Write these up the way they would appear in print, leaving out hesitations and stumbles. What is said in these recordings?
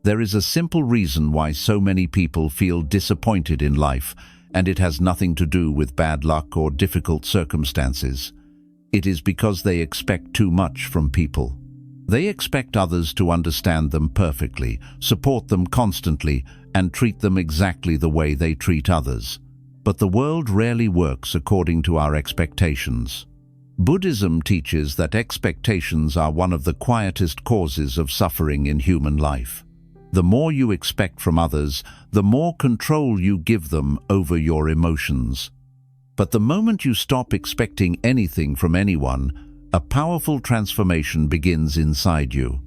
There is a simple reason why so many people feel disappointed in life, and it has nothing to do with bad luck or difficult circumstances. It is because they expect too much from people. They expect others to understand them perfectly, support them constantly, and treat them exactly the way they treat others. But the world rarely works according to our expectations. Buddhism teaches that expectations are one of the quietest causes of suffering in human life. The more you expect from others, the more control you give them over your emotions. But the moment you stop expecting anything from anyone, a powerful transformation begins inside you.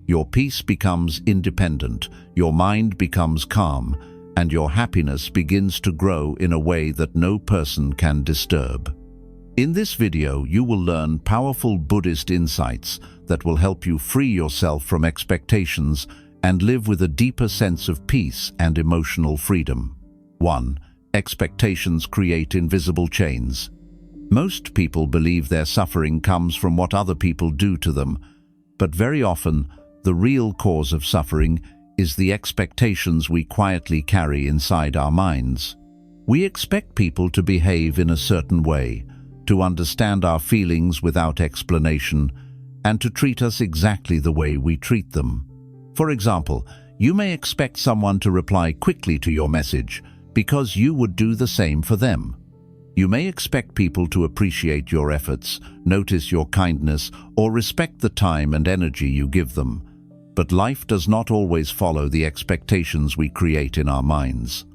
Your peace becomes independent, your mind becomes calm, and your happiness begins to grow in a way that no person can disturb. In this video, you will learn powerful Buddhist insights that will help you free yourself from expectations and live with a deeper sense of peace and emotional freedom. 1. Expectations create invisible chains. Most people believe their suffering comes from what other people do to them, but very often, the real cause of suffering is the expectations we quietly carry inside our minds. We expect people to behave in a certain way, to understand our feelings without explanation, and to treat us exactly the way we treat them. For example, you may expect someone to reply quickly to your message because you would do the same for them. You may expect people to appreciate your efforts, notice your kindness, or respect the time and energy you give them. But life does not always follow the expectations we create in our minds.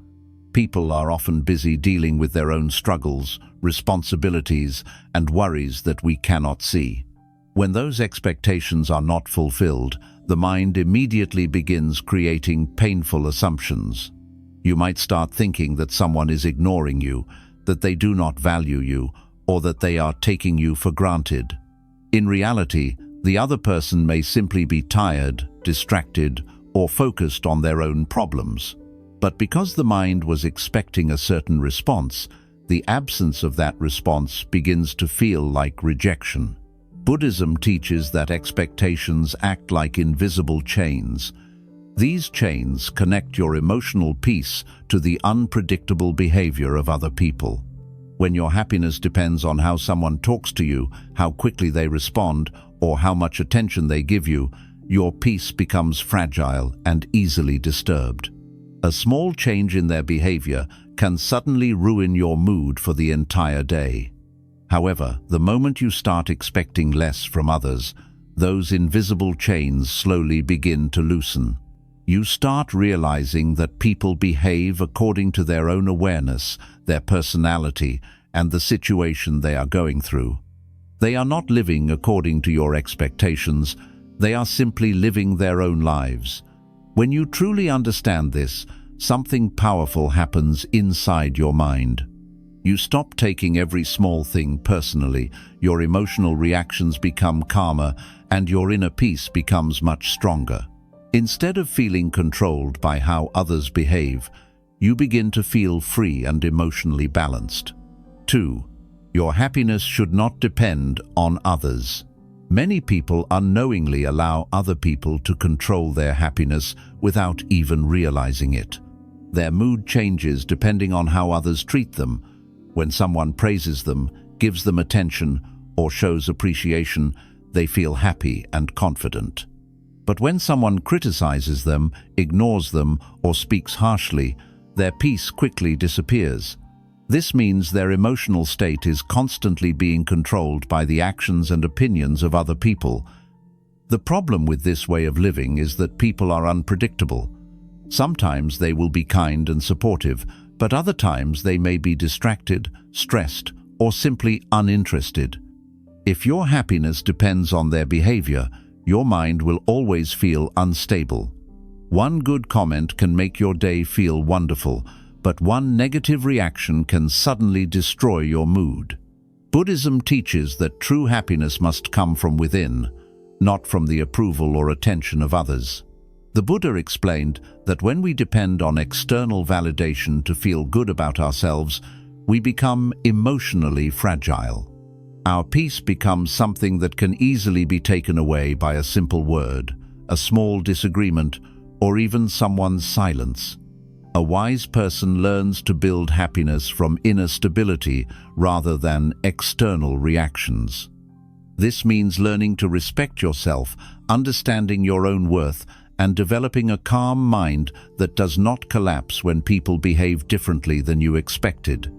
People are often busy dealing with their own struggles, responsibilities, and worries that we cannot see. When those expectations are not fulfilled, the mind immediately begins creating painful assumptions. You might start thinking that someone is ignoring you, that they do not value you, or that they are taking you for granted. In reality, the other person may simply be tired, distracted, or focused on their own problems. But because the mind was expecting a certain response, the absence of that response begins to feel like rejection. Buddhism teaches that expectations act like invisible chains. These chains connect your emotional peace to the unpredictable behavior of other people. When your happiness depends on how someone talks to you, how quickly they respond, or how much attention they give you, your peace becomes fragile and easily disturbed. A small change in their behavior can suddenly ruin your mood for the entire day. However, the moment you start expecting less from others, those invisible chains slowly begin to loosen. You start realizing that people behave according to their own awareness, their personality, and the situation they are going through. They are not living according to your expectations, they are simply living their own lives. When you truly understand this, something powerful happens inside your mind. You stop taking every small thing personally, your emotional reactions become calmer, and your inner peace becomes much stronger. Instead of feeling controlled by how others behave, you begin to feel free and emotionally balanced. 2. Your happiness should not depend on others. Many people unknowingly allow other people to control their happiness without even realizing it. Their mood changes depending on how others treat them. When someone praises them, gives them attention, or shows appreciation, they feel happy and confident. But when someone criticizes them, ignores them, or speaks harshly, their peace quickly disappears. This means their emotional state is constantly being controlled by the actions and opinions of other people. The problem with this way of living is that people are unpredictable. Sometimes they will be kind and supportive, but other times they may be distracted, stressed, or simply uninterested. If your happiness depends on their behavior, your mind will always feel unstable. One good comment can make your day feel wonderful, but one negative reaction can suddenly destroy your mood. Buddhism teaches that true happiness must come from within, not from the approval or attention of others. The Buddha explained that when we depend on external validation to feel good about ourselves, we become emotionally fragile. Our peace becomes something that can easily be taken away by a simple word, a small disagreement, or even someone's silence. A wise person learns to build happiness from inner stability rather than external reactions. This means learning to respect yourself, understanding your own worth, and developing a calm mind that does not collapse when people behave differently than you expected.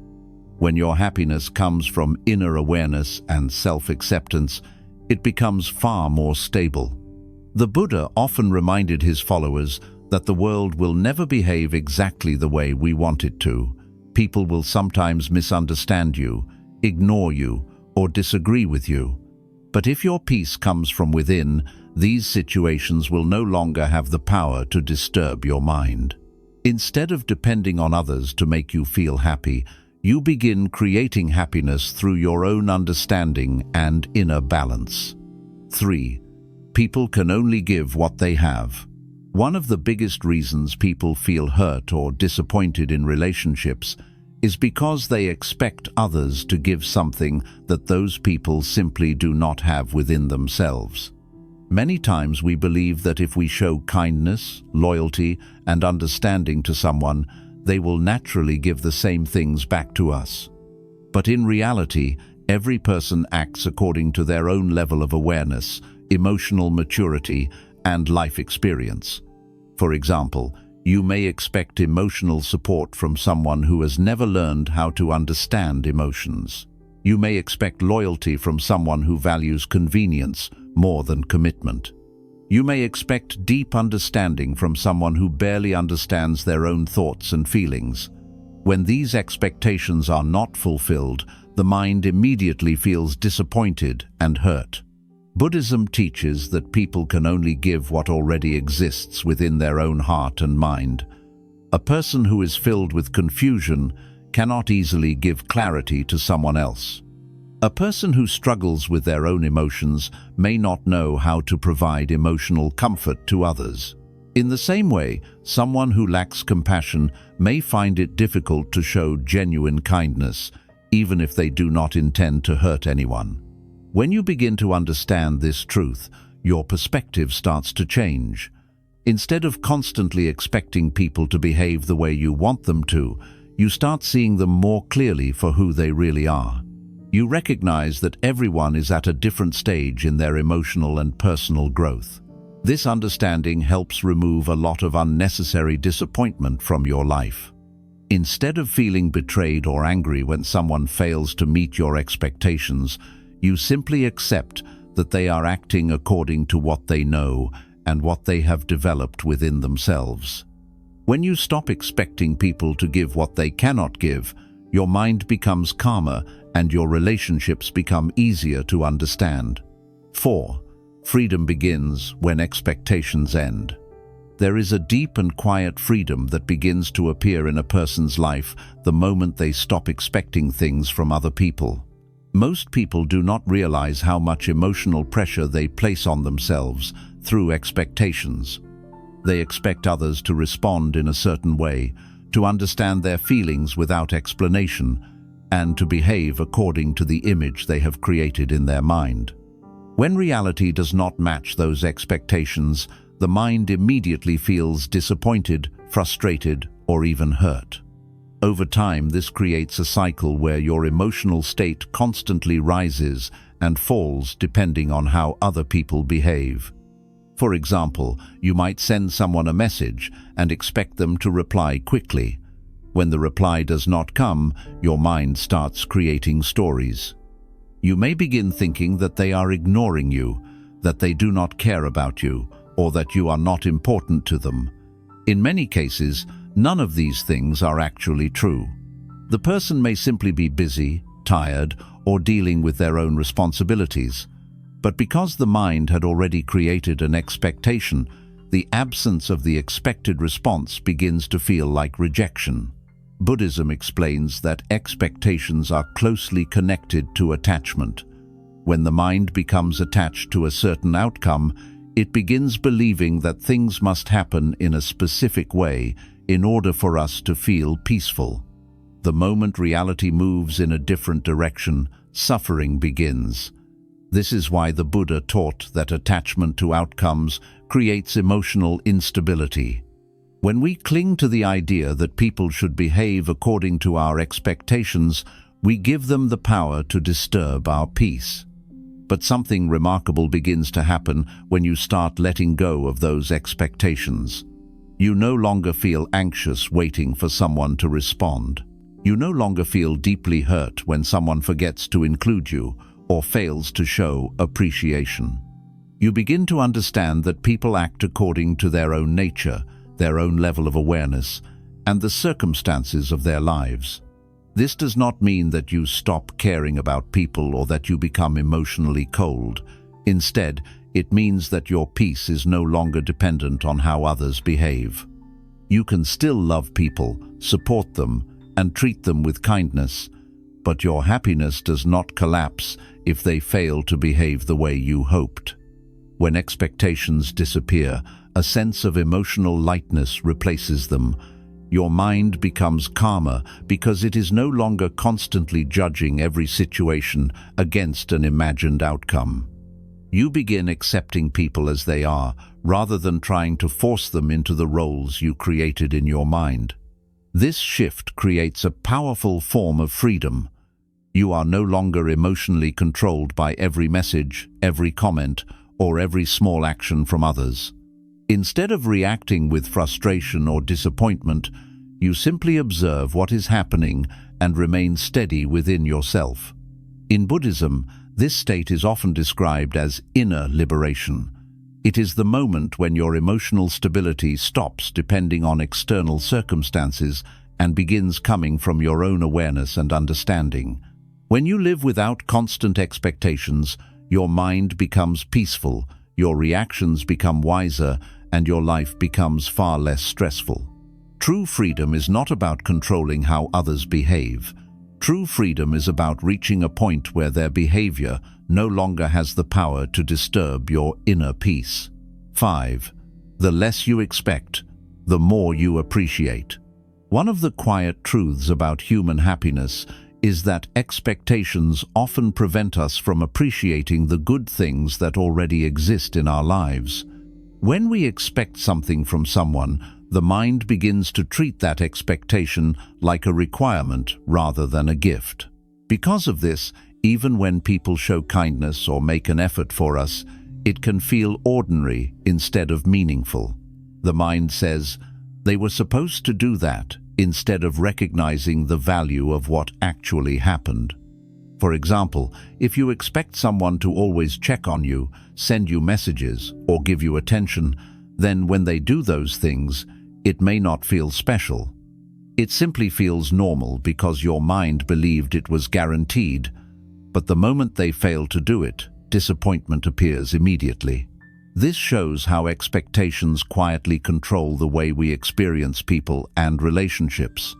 When your happiness comes from inner awareness and self-acceptance, it becomes far more stable. The Buddha often reminded his followers that the world will never behave exactly the way we want it to. People will sometimes misunderstand you, ignore you, or disagree with you. But if your peace comes from within, these situations will no longer have the power to disturb your mind. Instead of depending on others to make you feel happy, you begin creating happiness through your own understanding and inner balance. 3. People can only give what they have. One of the biggest reasons people feel hurt or disappointed in relationships is because they expect others to give something that those people simply do not have within themselves. Many times we believe that if we show kindness, loyalty, and understanding to someone, they will naturally give the same things back to us. But in reality, every person acts according to their own level of awareness, emotional maturity, and life experience. For example, you may expect emotional support from someone who has never learned how to understand emotions. You may expect loyalty from someone who values convenience more than commitment. You may expect deep understanding from someone who barely understands their own thoughts and feelings. When these expectations are not fulfilled, the mind immediately feels disappointed and hurt. Buddhism teaches that people can only give what already exists within their own heart and mind. A person who is filled with confusion cannot easily give clarity to someone else. A person who struggles with their own emotions may not know how to provide emotional comfort to others. In the same way, someone who lacks compassion may find it difficult to show genuine kindness, even if they do not intend to hurt anyone. When you begin to understand this truth, your perspective starts to change. Instead of constantly expecting people to behave the way you want them to, you start seeing them more clearly for who they really are. You recognize that everyone is at a different stage in their emotional and personal growth. This understanding helps remove a lot of unnecessary disappointment from your life. Instead of feeling betrayed or angry when someone fails to meet your expectations, you simply accept that they are acting according to what they know and what they have developed within themselves. When you stop expecting people to give what they cannot give, your mind becomes calmer and your relationships become easier to understand. 4. Freedom begins when expectations end. There is a deep and quiet freedom that begins to appear in a person's life the moment they stop expecting things from other people. Most people do not realize how much emotional pressure they place on themselves through expectations. They expect others to respond in a certain way, to understand their feelings without explanation, and to behave according to the image they have created in their mind. When reality does not match those expectations, the mind immediately feels disappointed, frustrated, or even hurt. Over time, this creates a cycle where your emotional state constantly rises and falls depending on how other people behave. For example, you might send someone a message and expect them to reply quickly. When the reply does not come, your mind starts creating stories. You may begin thinking that they are ignoring you, that they do not care about you, or that you are not important to them. In many cases, none of these things are actually true. The person may simply be busy, tired, or dealing with their own responsibilities. But because the mind had already created an expectation, the absence of the expected response begins to feel like rejection. Buddhism explains that expectations are closely connected to attachment. When the mind becomes attached to a certain outcome, it begins believing that things must happen in a specific way in order for us to feel peaceful. The moment reality moves in a different direction, suffering begins. This is why the Buddha taught that attachment to outcomes creates emotional instability. When we cling to the idea that people should behave according to our expectations, we give them the power to disturb our peace. But something remarkable begins to happen when you start letting go of those expectations. You no longer feel anxious waiting for someone to respond. You no longer feel deeply hurt when someone forgets to include you or fails to show appreciation. You begin to understand that people act according to their own nature, their own level of awareness, and the circumstances of their lives. This does not mean that you stop caring about people or that you become emotionally cold. Instead, it means that your peace is no longer dependent on how others behave. You can still love people, support them, and treat them with kindness, but your happiness does not collapse if they fail to behave the way you hoped. When expectations disappear, a sense of emotional lightness replaces them. Your mind becomes calmer because it is no longer constantly judging every situation against an imagined outcome. You begin accepting people as they are, rather than trying to force them into the roles you created in your mind. This shift creates a powerful form of freedom. You are no longer emotionally controlled by every message, every comment, or every small action from others. Instead of reacting with frustration or disappointment, you simply observe what is happening and remain steady within yourself. In Buddhism, this state is often described as inner liberation. It is the moment when your emotional stability stops depending on external circumstances and begins coming from your own awareness and understanding. When you live without constant expectations, your mind becomes peaceful, your reactions become wiser, and your life becomes far less stressful. True freedom is not about controlling how others behave. True freedom is about reaching a point where their behavior no longer has the power to disturb your inner peace. 5. The less you expect, the more you appreciate. One of the quiet truths about human happiness is that expectations often prevent us from appreciating the good things that already exist in our lives. When we expect something from someone, the mind begins to treat that expectation like a requirement rather than a gift. Because of this, even when people show kindness or make an effort for us, it can feel ordinary instead of meaningful. The mind says, "They were supposed to do that," instead of recognizing the value of what actually happened. For example, if you expect someone to always check on you, send you messages, or give you attention, then when they do those things, it may not feel special. It simply feels normal because your mind believed it was guaranteed. But the moment they fail to do it, disappointment appears immediately. This shows how expectations quietly control the way we experience people and relationships.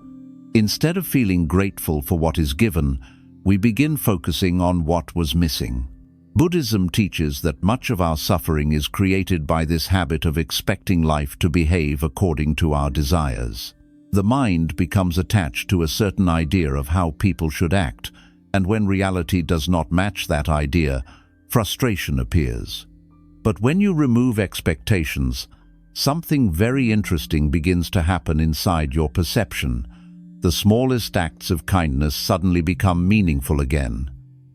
Instead of feeling grateful for what is given, we begin focusing on what was missing. Buddhism teaches that much of our suffering is created by this habit of expecting life to behave according to our desires. The mind becomes attached to a certain idea of how people should act, and when reality does not match that idea, frustration appears. But when you remove expectations, something very interesting begins to happen inside your perception. The smallest acts of kindness suddenly become meaningful again.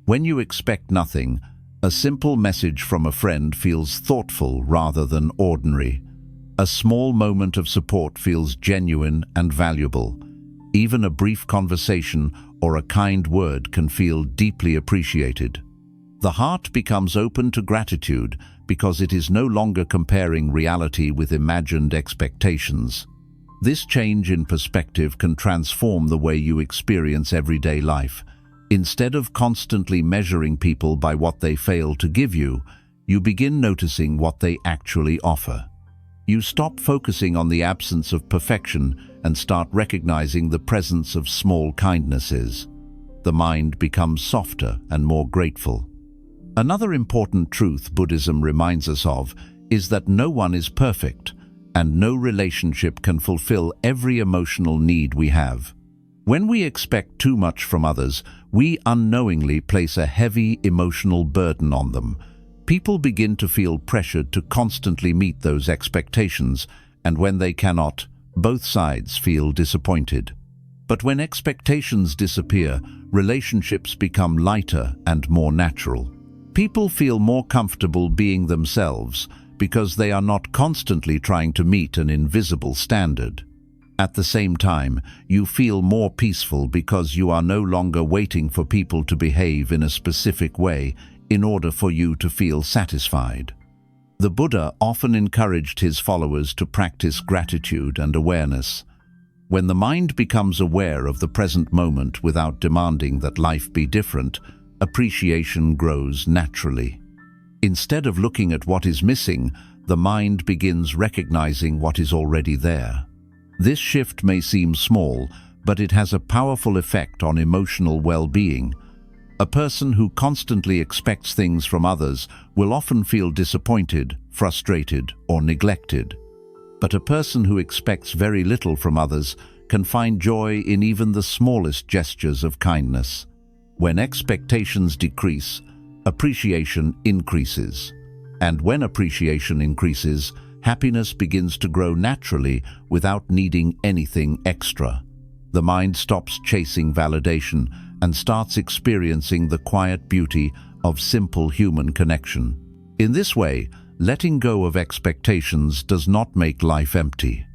When you expect nothing, a simple message from a friend feels thoughtful rather than ordinary. A small moment of support feels genuine and valuable. Even a brief conversation or a kind word can feel deeply appreciated. The heart becomes open to gratitude because it is no longer comparing reality with imagined expectations. This change in perspective can transform the way you experience everyday life. Instead of constantly measuring people by what they fail to give you, you begin noticing what they actually offer. You stop focusing on the absence of perfection and start recognizing the presence of small kindnesses. The mind becomes softer and more grateful. Another important truth Buddhism reminds us of is that no one is perfect, and no relationship can fulfill every emotional need we have. When we expect too much from others, we unknowingly place a heavy emotional burden on them. People begin to feel pressured to constantly meet those expectations, and when they cannot, both sides feel disappointed. But when expectations disappear, relationships become lighter and more natural. People feel more comfortable being themselves because they are not constantly trying to meet an invisible standard. At the same time, you feel more peaceful because you are no longer waiting for people to behave in a specific way in order for you to feel satisfied. The Buddha often encouraged his followers to practice gratitude and awareness. When the mind becomes aware of the present moment without demanding that life be different, appreciation grows naturally. Instead of looking at what is missing, the mind begins recognizing what is already there. This shift may seem small, but it has a powerful effect on emotional well-being. A person who constantly expects things from others will often feel disappointed, frustrated, or neglected. But a person who expects very little from others can find joy in even the smallest gestures of kindness. When expectations decrease, appreciation increases. And when appreciation increases, happiness begins to grow naturally without needing anything extra. The mind stops chasing validation and starts experiencing the quiet beauty of simple human connection. In this way, letting go of expectations does not make life empty.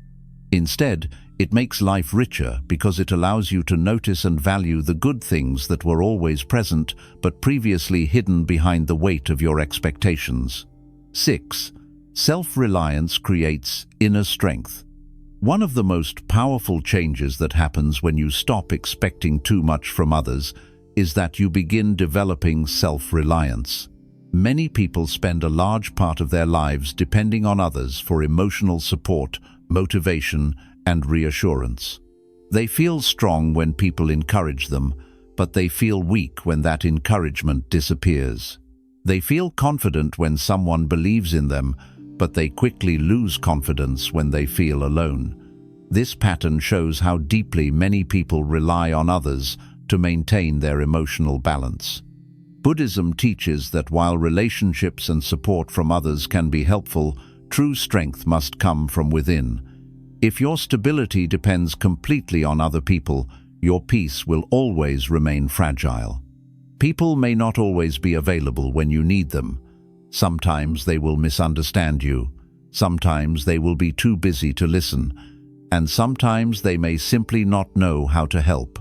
Instead, it makes life richer because it allows you to notice and value the good things that were always present but previously hidden behind the weight of your expectations. 6. Self-reliance creates inner strength. One of the most powerful changes that happens when you stop expecting too much from others is that you begin developing self-reliance. Many people spend a large part of their lives depending on others for emotional support, motivation, and reassurance. They feel strong when people encourage them, but they feel weak when that encouragement disappears. They feel confident when someone believes in them, but they quickly lose confidence when they feel alone. This pattern shows how deeply many people rely on others to maintain their emotional balance. Buddhism teaches that while relationships and support from others can be helpful, true strength must come from within. If your stability depends completely on other people, your peace will always remain fragile. People may not always be available when you need them. Sometimes they will misunderstand you. Sometimes they will be too busy to listen. And sometimes they may simply not know how to help.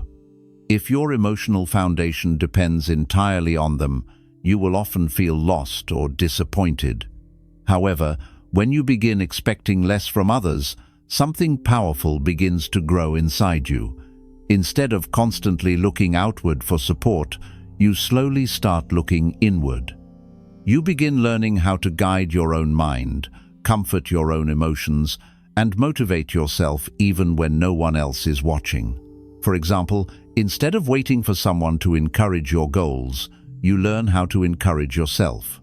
If your emotional foundation depends entirely on them, you will often feel lost or disappointed. However, when you begin expecting less from others, something powerful begins to grow inside you. Instead of constantly looking outward for support, you slowly start looking inward. You begin learning how to guide your own mind, comfort your own emotions, and motivate yourself even when no one else is watching. For example, instead of waiting for someone to encourage your goals, you learn how to encourage yourself.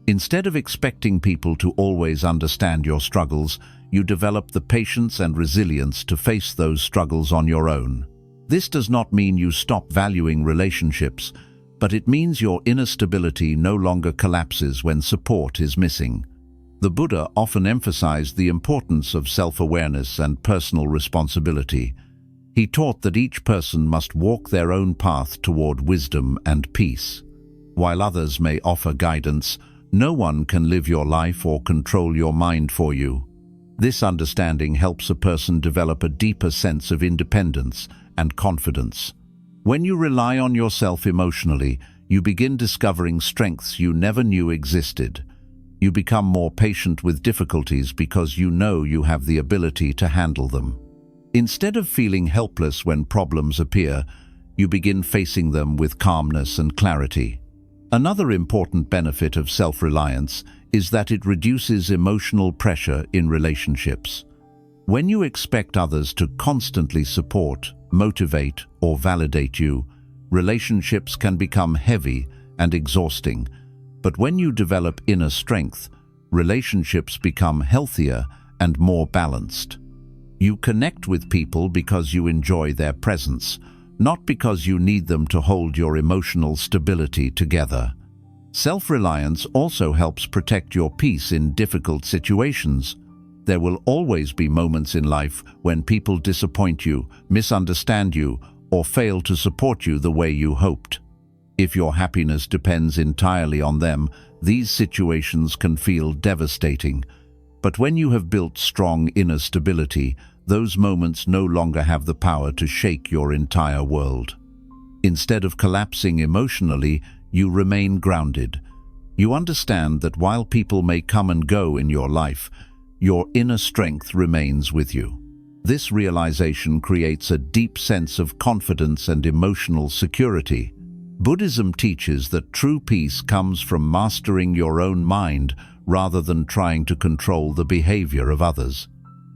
Instead of expecting people to always understand your struggles, you develop the patience and resilience to face those struggles on your own. This does not mean you stop valuing relationships, but it means your inner stability no longer collapses when support is missing. The Buddha often emphasized the importance of self-awareness and personal responsibility. He taught that each person must walk their own path toward wisdom and peace. While others may offer guidance, no one can live your life or control your mind for you. This understanding helps a person develop a deeper sense of independence and confidence. When you rely on yourself emotionally, you begin discovering strengths you never knew existed. You become more patient with difficulties because you know you have the ability to handle them. Instead of feeling helpless when problems appear, you begin facing them with calmness and clarity. Another important benefit of self-reliance is that it reduces emotional pressure in relationships. When you expect others to constantly support, motivate, or validate you, relationships can become heavy and exhausting. But when you develop inner strength, relationships become healthier and more balanced. You connect with people because you enjoy their presence, not because you need them to hold your emotional stability together. Self-reliance also helps protect your peace in difficult situations. There will always be moments in life when people disappoint you, misunderstand you, or fail to support you the way you hoped. If your happiness depends entirely on them, these situations can feel devastating. But when you have built strong inner stability, those moments no longer have the power to shake your entire world. Instead of collapsing emotionally, you remain grounded. You understand that while people may come and go in your life, your inner strength remains with you. This realization creates a deep sense of confidence and emotional security. Buddhism teaches that true peace comes from mastering your own mind rather than trying to control the behavior of others.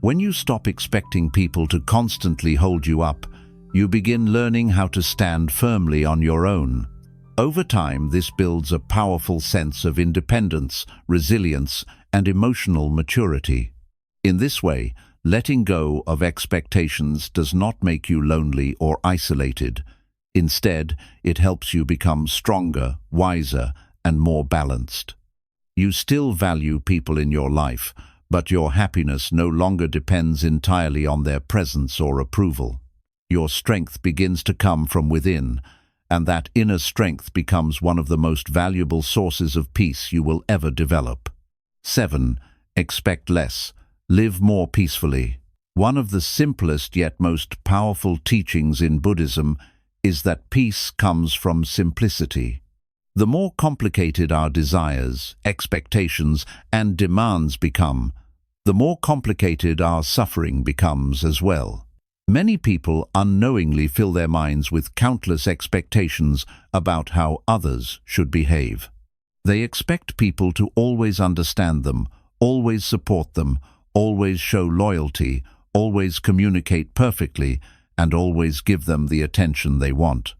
When you stop expecting people to constantly hold you up, you begin learning how to stand firmly on your own. Over time, this builds a powerful sense of independence, resilience, and emotional maturity. In this way, letting go of expectations does not make you lonely or isolated. Instead, it helps you become stronger, wiser, and more balanced. You still value people in your life, but your happiness no longer depends entirely on their presence or approval. Your strength begins to come from within, and that inner strength becomes one of the most valuable sources of peace you will ever develop. 7. Expect less. Live more peacefully. One of the simplest yet most powerful teachings in Buddhism is that peace comes from simplicity. The more complicated our desires, expectations, and demands become, the more complicated our suffering becomes as well. Many people unknowingly fill their minds with countless expectations about how others should behave. They expect people to always understand them, always support them, always show loyalty, always communicate perfectly, and always give them the attention they want.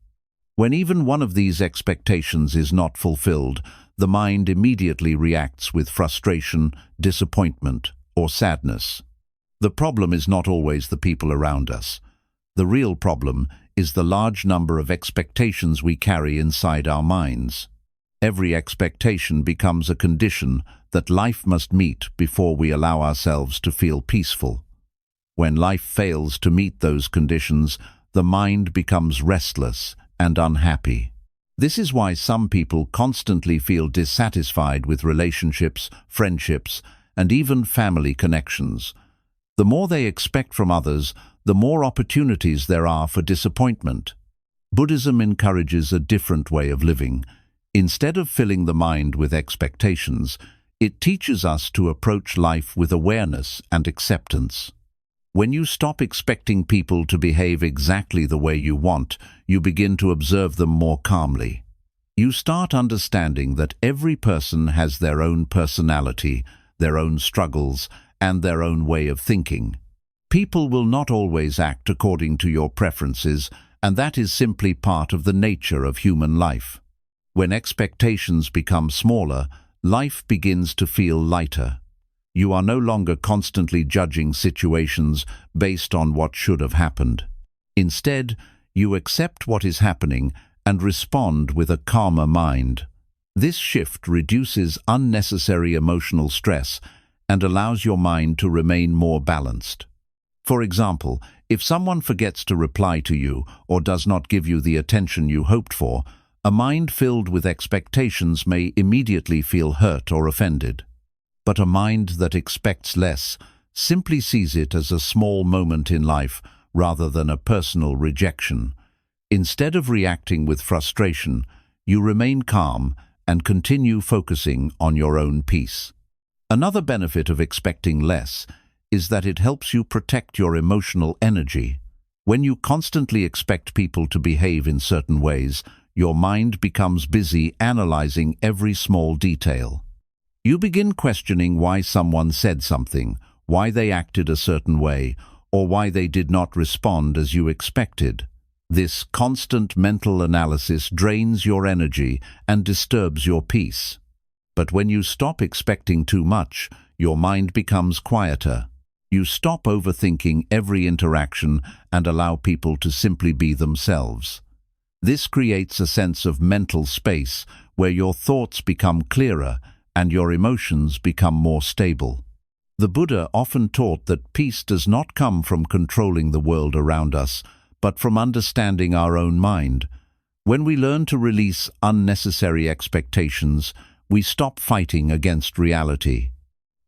When even one of these expectations is not fulfilled, the mind immediately reacts with frustration, disappointment, or sadness. The problem is not always the people around us. The real problem is the large number of expectations we carry inside our minds. Every expectation becomes a condition that life must meet before we allow ourselves to feel peaceful. When life fails to meet those conditions, the mind becomes restless and unhappy. This is why some people constantly feel dissatisfied with relationships, friendships, and even family connections. The more they expect from others, the more opportunities there are for disappointment. Buddhism encourages a different way of living. Instead of filling the mind with expectations, it teaches us to approach life with awareness and acceptance. When you stop expecting people to behave exactly the way you want, you begin to observe them more calmly. You start understanding that every person has their own personality, their own struggles, and their own way of thinking. People will not always act according to your preferences, and that is simply part of the nature of human life. When expectations become smaller, life begins to feel lighter. You are no longer constantly judging situations based on what should have happened. Instead, you accept what is happening and respond with a calmer mind. This shift reduces unnecessary emotional stress and allows your mind to remain more balanced. For example, if someone forgets to reply to you or does not give you the attention you hoped for, a mind filled with expectations may immediately feel hurt or offended. But a mind that expects less simply sees it as a small moment in life rather than a personal rejection. Instead of reacting with frustration, you remain calm and continue focusing on your own peace. Another benefit of expecting less is that it helps you protect your emotional energy. When you constantly expect people to behave in certain ways, your mind becomes busy analyzing every small detail. You begin questioning why someone said something, why they acted a certain way, or why they did not respond as you expected. This constant mental analysis drains your energy and disturbs your peace. But when you stop expecting too much, your mind becomes quieter. You stop overthinking every interaction and allow people to simply be themselves. This creates a sense of mental space where your thoughts become clearer and your emotions become more stable. The Buddha often taught that peace does not come from controlling the world around us, but from understanding our own mind. When we learn to release unnecessary expectations, we stop fighting against reality.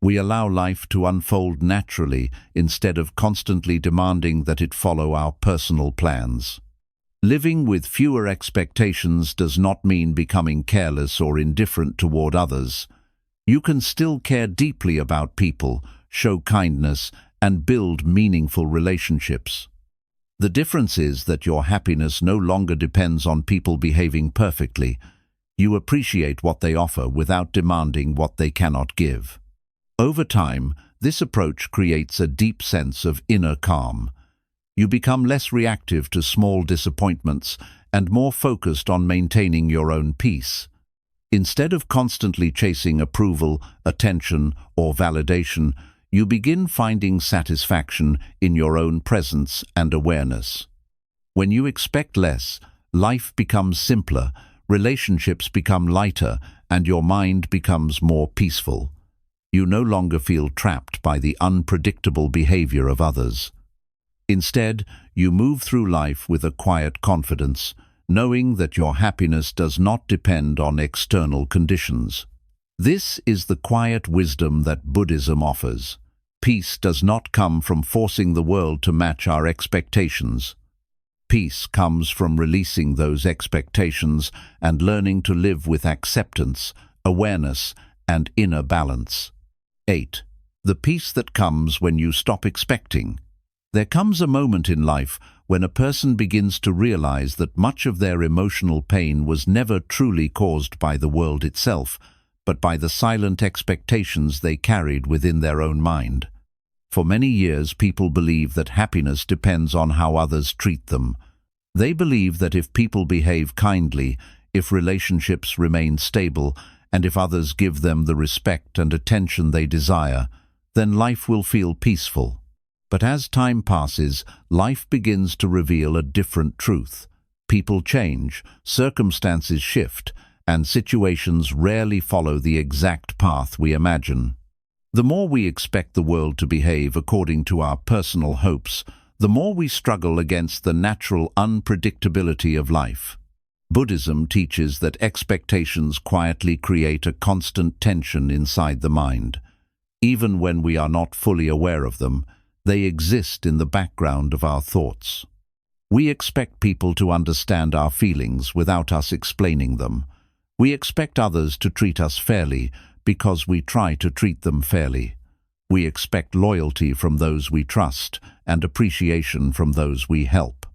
We allow life to unfold naturally instead of constantly demanding that it follow our personal plans. Living with fewer expectations does not mean becoming careless or indifferent toward others. You can still care deeply about people, show kindness, and build meaningful relationships. The difference is that your happiness no longer depends on people behaving perfectly. You appreciate what they offer without demanding what they cannot give. Over time, this approach creates a deep sense of inner calm. You become less reactive to small disappointments and more focused on maintaining your own peace. Instead of constantly chasing approval, attention, or validation, you begin finding satisfaction in your own presence and awareness. When you expect less, life becomes simpler, relationships become lighter, and your mind becomes more peaceful. You no longer feel trapped by the unpredictable behavior of others. Instead, you move through life with a quiet confidence, knowing that your happiness does not depend on external conditions. This is the quiet wisdom that Buddhism offers. Peace does not come from forcing the world to match our expectations. Peace comes from releasing those expectations and learning to live with acceptance, awareness, and inner balance. 8. The peace that comes when you stop expecting. There comes a moment in life when a person begins to realize that much of their emotional pain was never truly caused by the world itself, but by the silent expectations they carried within their own mind. For many years, people believe that happiness depends on how others treat them. They believe that if people behave kindly, if relationships remain stable, and if others give them the respect and attention they desire, then life will feel peaceful. But as time passes, life begins to reveal a different truth. People change, circumstances shift, and situations rarely follow the exact path we imagine. The more we expect the world to behave according to our personal hopes, the more we struggle against the natural unpredictability of life. Buddhism teaches that expectations quietly create a constant tension inside the mind. Even when we are not fully aware of them, they exist in the background of our thoughts. We expect people to understand our feelings without us explaining them. We expect others to treat us fairly because we try to treat them fairly. We expect loyalty from those we trust and appreciation from those we help.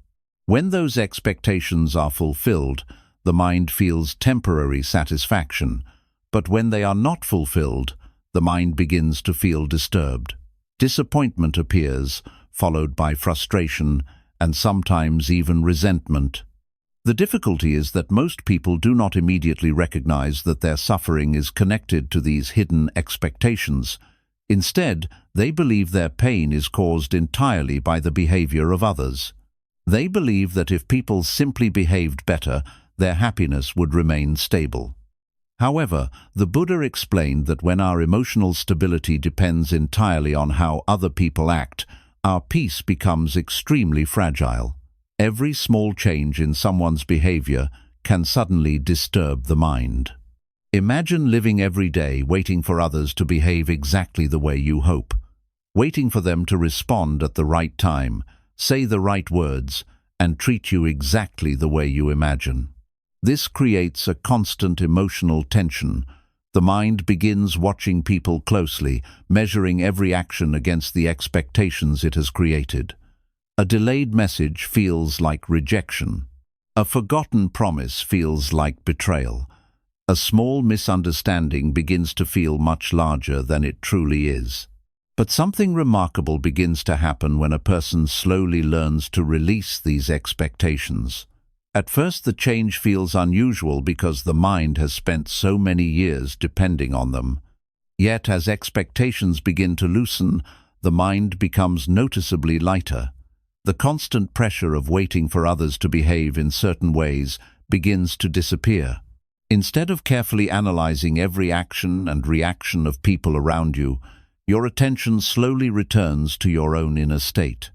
When those expectations are fulfilled, the mind feels temporary satisfaction, but when they are not fulfilled, the mind begins to feel disturbed. Disappointment appears, followed by frustration and sometimes even resentment. The difficulty is that most people do not immediately recognize that their suffering is connected to these hidden expectations. Instead, they believe their pain is caused entirely by the behavior of others. They believe that if people simply behaved better, their happiness would remain stable. However, the Buddha explained that when our emotional stability depends entirely on how other people act, our peace becomes extremely fragile. Every small change in someone's behavior can suddenly disturb the mind. Imagine living every day waiting for others to behave exactly the way you hope, waiting for them to respond at the right time, say the right words, and treat you exactly the way you imagine. This creates a constant emotional tension. The mind begins watching people closely, measuring every action against the expectations it has created. A delayed message feels like rejection. A forgotten promise feels like betrayal. A small misunderstanding begins to feel much larger than it truly is. But something remarkable begins to happen when a person slowly learns to release these expectations. At first, the change feels unusual because the mind has spent so many years depending on them. Yet, as expectations begin to loosen, the mind becomes noticeably lighter. The constant pressure of waiting for others to behave in certain ways begins to disappear. Instead of carefully analyzing every action and reaction of people around you, Your attention slowly returns to your own inner state.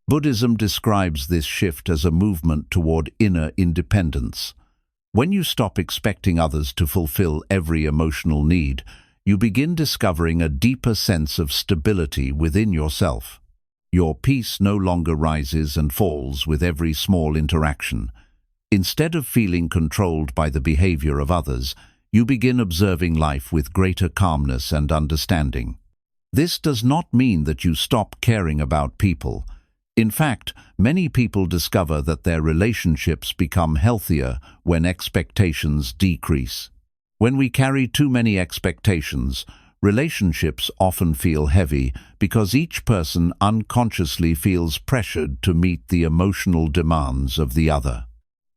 Buddhism describes this shift as a movement toward inner independence. When you stop expecting others to fulfill every emotional need, you begin discovering a deeper sense of stability within yourself. Your peace no longer rises and falls with every small interaction. Instead of feeling controlled by the behavior of others, you begin observing life with greater calmness and understanding. This does not mean that you stop caring about people. In fact, many people discover that their relationships become healthier when expectations decrease. When we carry too many expectations, relationships often feel heavy because each person unconsciously feels pressured to meet the emotional demands of the other.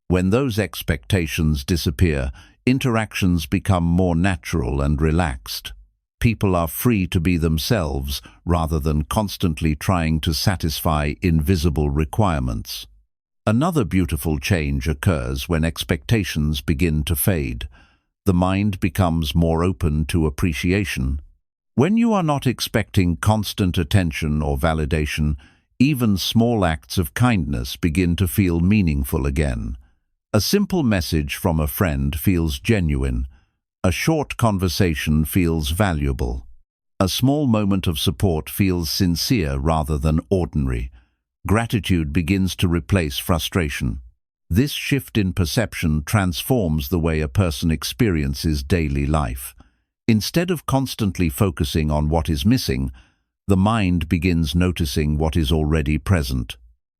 When those expectations disappear, interactions become more natural and relaxed. People are free to be themselves rather than constantly trying to satisfy invisible requirements. Another beautiful change occurs when expectations begin to fade. The mind becomes more open to appreciation. When you are not expecting constant attention or validation, even small acts of kindness begin to feel meaningful again. A simple message from a friend feels genuine. A short conversation feels valuable. A small moment of support feels sincere rather than ordinary. Gratitude begins to replace frustration. This shift in perception transforms the way a person experiences daily life. Instead of constantly focusing on what is missing, the mind begins noticing what is already present.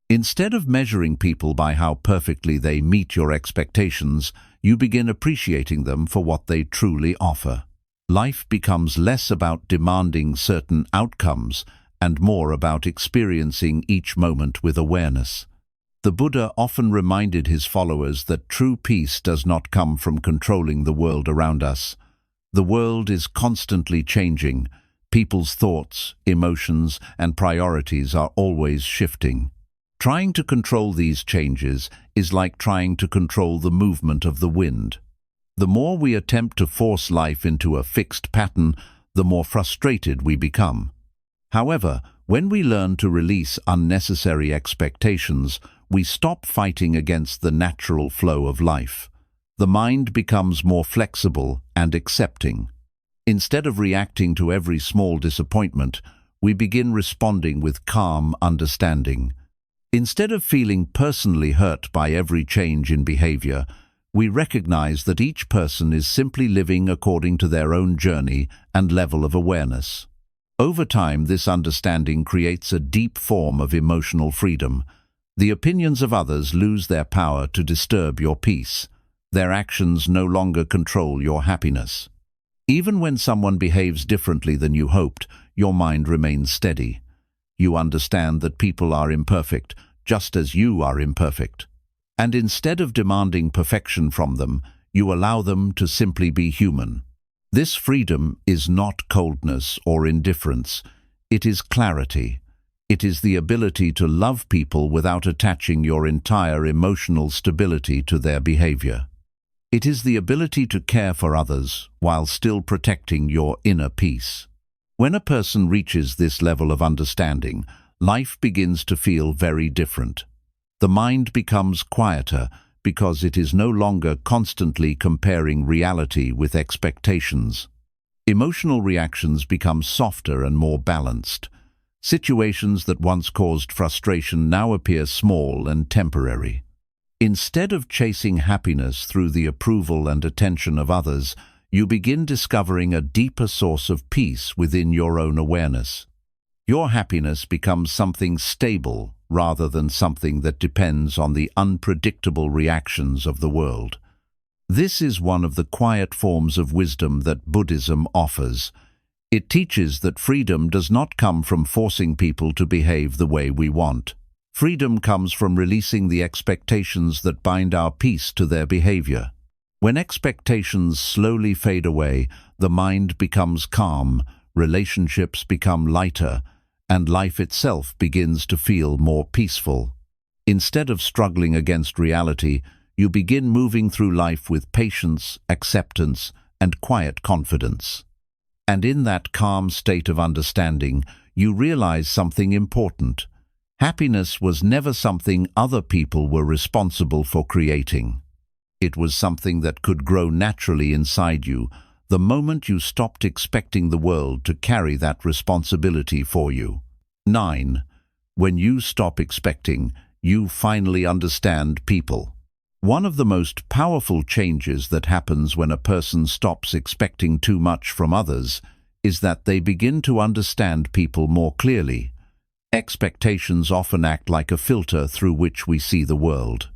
Instead of measuring people by how perfectly they meet your expectations, you begin appreciating them for what they truly offer. Life becomes less about demanding certain outcomes and more about experiencing each moment with awareness. The Buddha often reminded his followers that true peace does not come from controlling the world around us. The world is constantly changing. People's thoughts, emotions, and priorities are always shifting. Trying to control these changes is like trying to control the movement of the wind. The more we attempt to force life into a fixed pattern, the more frustrated we become. However, when we learn to release unnecessary expectations, we stop fighting against the natural flow of life. The mind becomes more flexible and accepting. Instead of reacting to every small disappointment, we begin responding with calm understanding. Instead of feeling personally hurt by every change in behavior, we recognize that each person is simply living according to their own journey and level of awareness. Over time, this understanding creates a deep form of emotional freedom. The opinions of others lose their power to disturb your peace. Their actions no longer control your happiness. Even when someone behaves differently than you hoped, your mind remains steady. You understand that people are imperfect, just as you are imperfect. And instead of demanding perfection from them, you allow them to simply be human. This freedom is not coldness or indifference. It is clarity. It is the ability to love people without attaching your entire emotional stability to their behavior. It is the ability to care for others while still protecting your inner peace. When a person reaches this level of understanding, life begins to feel very different. The mind becomes quieter because it is no longer constantly comparing reality with expectations. Emotional reactions become softer and more balanced. Situations that once caused frustration now appear small and temporary. Instead of chasing happiness through the approval and attention of others, you begin discovering a deeper source of peace within your own awareness. Your happiness becomes something stable rather than something that depends on the unpredictable reactions of the world. This is one of the quiet forms of wisdom that Buddhism offers. It teaches that freedom does not come from forcing people to behave the way we want. Freedom comes from releasing the expectations that bind our peace to their behavior. When expectations slowly fade away, the mind becomes calm, relationships become lighter, and life itself begins to feel more peaceful. Instead of struggling against reality, you begin moving through life with patience, acceptance, and quiet confidence. And in that calm state of understanding, you realize something important. Happiness was never something other people were responsible for creating. It was something that could grow naturally inside you, the moment you stopped expecting the world to carry that responsibility for you. 9. When you stop expecting, you finally understand people. One of the most powerful changes that happens when a person stops expecting too much from others is that they begin to understand people more clearly. Expectations often act like a filter through which we see the world.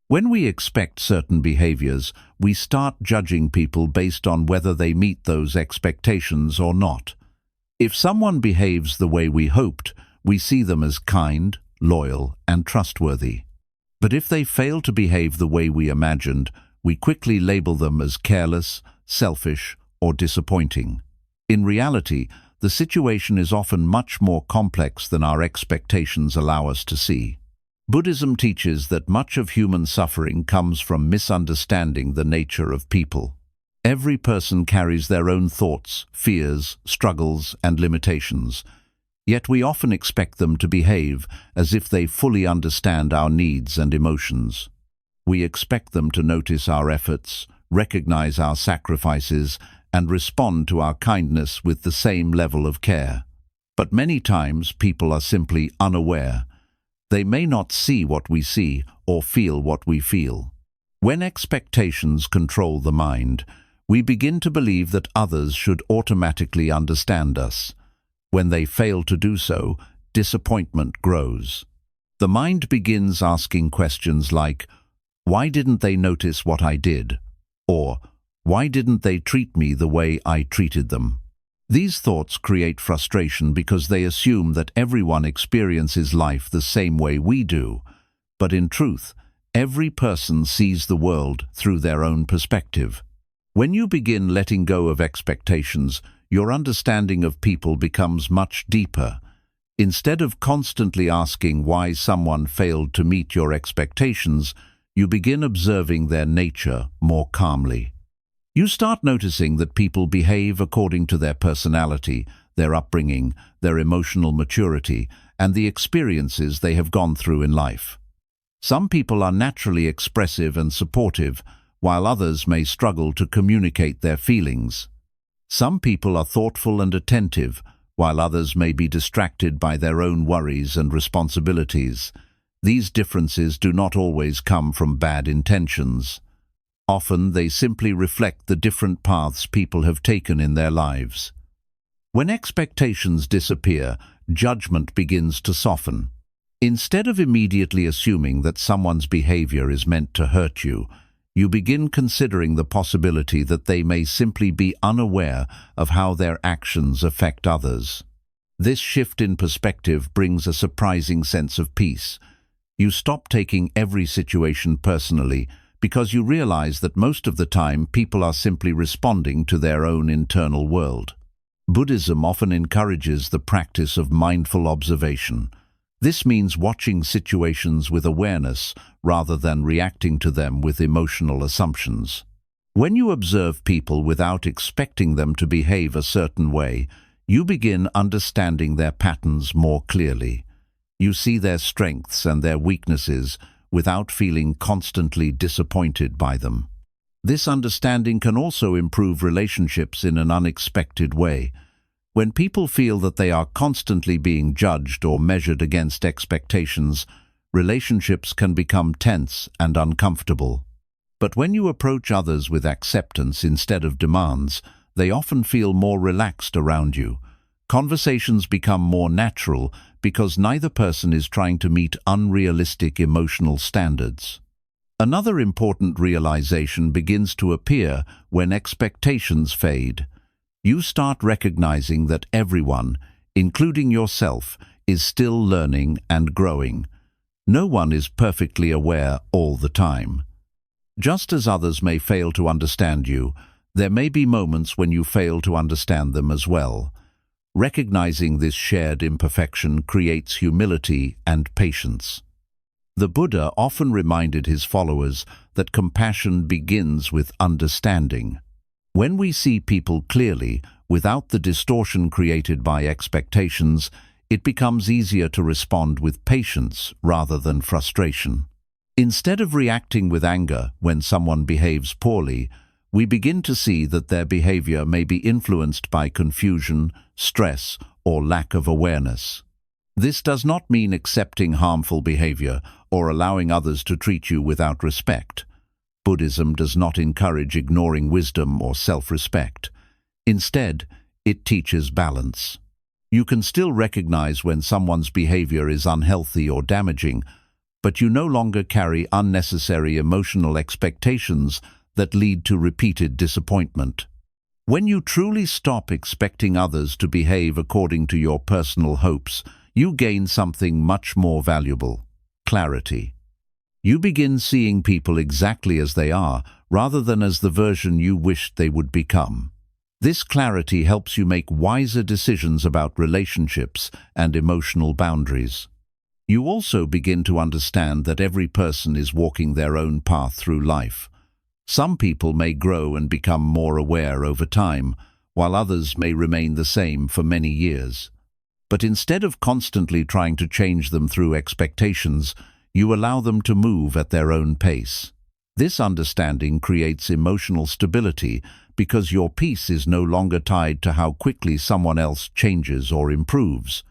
When we expect certain behaviors, we start judging people based on whether they meet those expectations or not. If someone behaves the way we hoped, we see them as kind, loyal, and trustworthy. But if they fail to behave the way we imagined, we quickly label them as careless, selfish, or disappointing. In reality, the situation is often much more complex than our expectations allow us to see. Buddhism teaches that much of human suffering comes from misunderstanding the nature of people. Every person carries their own thoughts, fears, struggles, and limitations. Yet we often expect them to behave as if they fully understand our needs and emotions. We expect them to notice our efforts, recognize our sacrifices, and respond to our kindness with the same level of care. But many times people are simply unaware. They may not see what we see or feel what we feel. When expectations control the mind, we begin to believe that others should automatically understand us. When they fail to do so, disappointment grows. The mind begins asking questions like, "Why didn't they notice what I did?" Or, "Why didn't they treat me the way I treated them?" These thoughts create frustration because they assume that everyone experiences life the same way we do. But in truth, every person sees the world through their own perspective. When you begin letting go of expectations, your understanding of people becomes much deeper. Instead of constantly asking why someone failed to meet your expectations, you begin observing their nature more calmly. You start noticing that people behave according to their personality, their upbringing, their emotional maturity, and the experiences they have gone through in life. Some people are naturally expressive and supportive, while others may struggle to communicate their feelings. Some people are thoughtful and attentive, while others may be distracted by their own worries and responsibilities. These differences do not always come from bad intentions. Often they simply reflect the different paths people have taken in their lives. When expectations disappear, judgment begins to soften. Instead of immediately assuming that someone's behavior is meant to hurt you, you begin considering the possibility that they may simply be unaware of how their actions affect others. This shift in perspective brings a surprising sense of peace. You stop taking every situation personally because you realize that most of the time people are simply responding to their own internal world. Buddhism often encourages the practice of mindful observation. This means watching situations with awareness rather than reacting to them with emotional assumptions. When you observe people without expecting them to behave a certain way, you begin understanding their patterns more clearly. You see their strengths and their weaknesses without feeling constantly disappointed by them. This understanding can also improve relationships in an unexpected way. When people feel that they are constantly being judged or measured against expectations, relationships can become tense and uncomfortable. But when you approach others with acceptance instead of demands, they often feel more relaxed around you. Conversations become more natural because neither person is trying to meet unrealistic emotional standards. Another important realization begins to appear when expectations fade. You start recognizing that everyone, including yourself, is still learning and growing. No one is perfectly aware all the time. Just as others may fail to understand you, there may be moments when you fail to understand them as well. Recognizing this shared imperfection creates humility and patience. The Buddha often reminded his followers that compassion begins with understanding. When we see people clearly, Without the distortion created by expectations, it becomes easier to respond with patience rather than frustration. Instead of reacting with anger when someone behaves poorly, we begin to see that their behavior may be influenced by confusion, stress, or lack of awareness. This does not mean accepting harmful behavior or allowing others to treat you without respect. Buddhism does not encourage ignoring wisdom or self-respect. Instead, it teaches balance. You can still recognize when someone's behavior is unhealthy or damaging, but you no longer carry unnecessary emotional expectations that lead to repeated disappointment. When you truly stop expecting others to behave according to your personal hopes, you gain something much more valuable: clarity. You begin seeing people exactly as they are, rather than as the version you wished they would become. This clarity helps you make wiser decisions about relationships and emotional boundaries. You also begin to understand that every person is walking their own path through life. Some people may grow and become more aware over time, while others may remain the same for many years. But instead of constantly trying to change them through expectations, you allow them to move at their own pace. This understanding creates emotional stability because your peace is no longer tied to how quickly someone else changes or improves.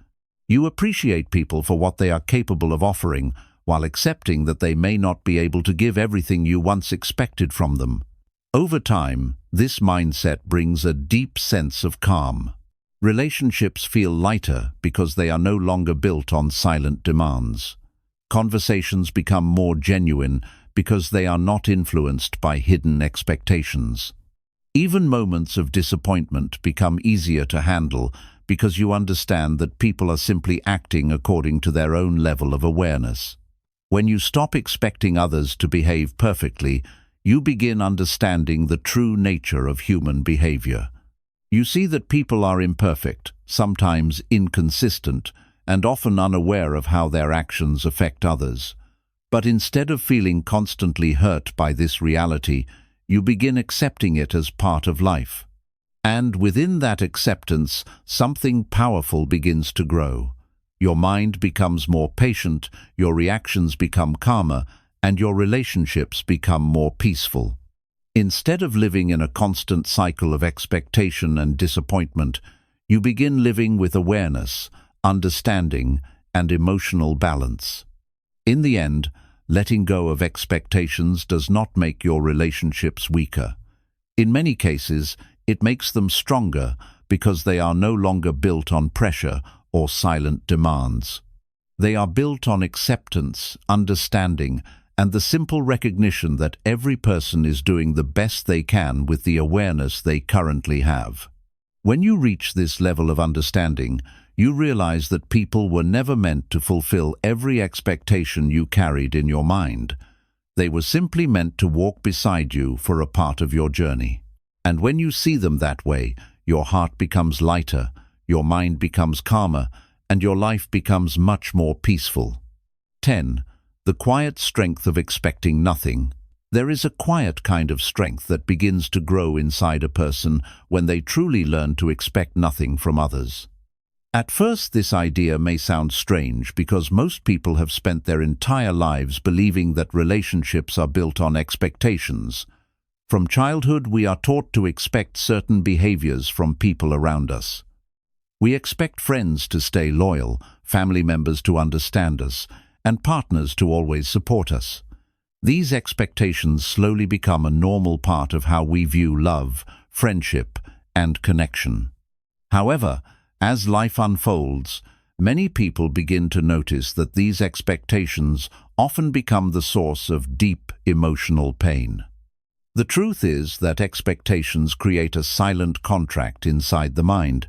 You appreciate people for what they are capable of offering, while accepting that they may not be able to give everything you once expected from them. Over time, this mindset brings a deep sense of calm. Relationships feel lighter because they are no longer built on silent demands. Conversations become more genuine because they are not influenced by hidden expectations. Even moments of disappointment become easier to handle because you understand that people are simply acting according to their own level of awareness. When you stop expecting others to behave perfectly, you begin understanding the true nature of human behavior. You see that people are imperfect, sometimes inconsistent, and often unaware of how their actions affect others. But instead of feeling constantly hurt by this reality, you begin accepting it as part of life. And within that acceptance, something powerful begins to grow. Your mind becomes more patient, your reactions become calmer, and your relationships become more peaceful. Instead of living in a constant cycle of expectation and disappointment, you begin living with awareness, understanding, and emotional balance. In the end, letting go of expectations does not make your relationships weaker. In many cases, it makes them stronger because they are no longer built on pressure or silent demands. They are built on acceptance, understanding, and the simple recognition that every person is doing the best they can with the awareness they currently have. When you reach this level of understanding, you realize that people were never meant to fulfill every expectation you carried in your mind. They were simply meant to walk beside you for a part of your journey. And when you see them that way, your heart becomes lighter, your mind becomes calmer, and your life becomes much more peaceful. 10. The quiet strength of expecting nothing. There is a quiet kind of strength that begins to grow inside a person when they truly learn to expect nothing from others. At first, this idea may sound strange because most people have spent their entire lives believing that relationships are built on expectations. From childhood, we are taught to expect certain behaviors from people around us. We expect friends to stay loyal, family members to understand us, and partners to always support us. These expectations slowly become a normal part of how we view love, friendship, and connection. However, as life unfolds, many people begin to notice that these expectations often become the source of deep emotional pain. The truth is that expectations create a silent contract inside the mind.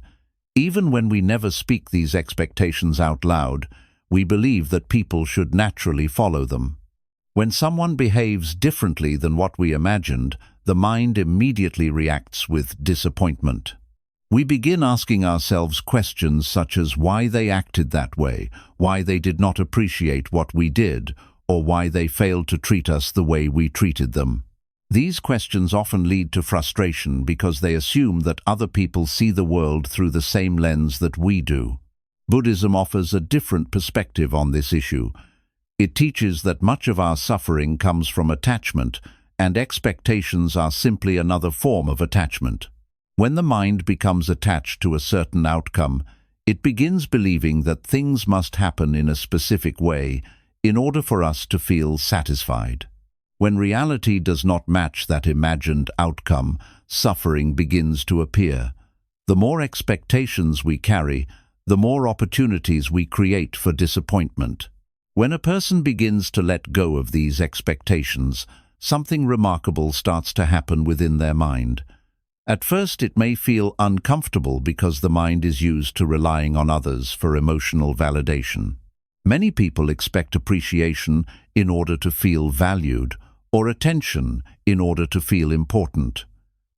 Even when we never speak these expectations out loud, we believe that people should naturally follow them. When someone behaves differently than what we imagined, the mind immediately reacts with disappointment. We begin asking ourselves questions such as why they acted that way, why they did not appreciate what we did, or why they failed to treat us the way we treated them. These questions often lead to frustration because they assume that other people see the world through the same lens that we do. Buddhism offers a different perspective on this issue. It teaches that much of our suffering comes from attachment, and expectations are simply another form of attachment. When the mind becomes attached to a certain outcome, it begins believing that things must happen in a specific way in order for us to feel satisfied. When reality does not match that imagined outcome, suffering begins to appear. The more expectations we carry, the more opportunities we create for disappointment. When a person begins to let go of these expectations, something remarkable starts to happen within their mind. At first, it may feel uncomfortable because the mind is used to relying on others for emotional validation. Many people expect appreciation in order to feel valued, or attention in order to feel important.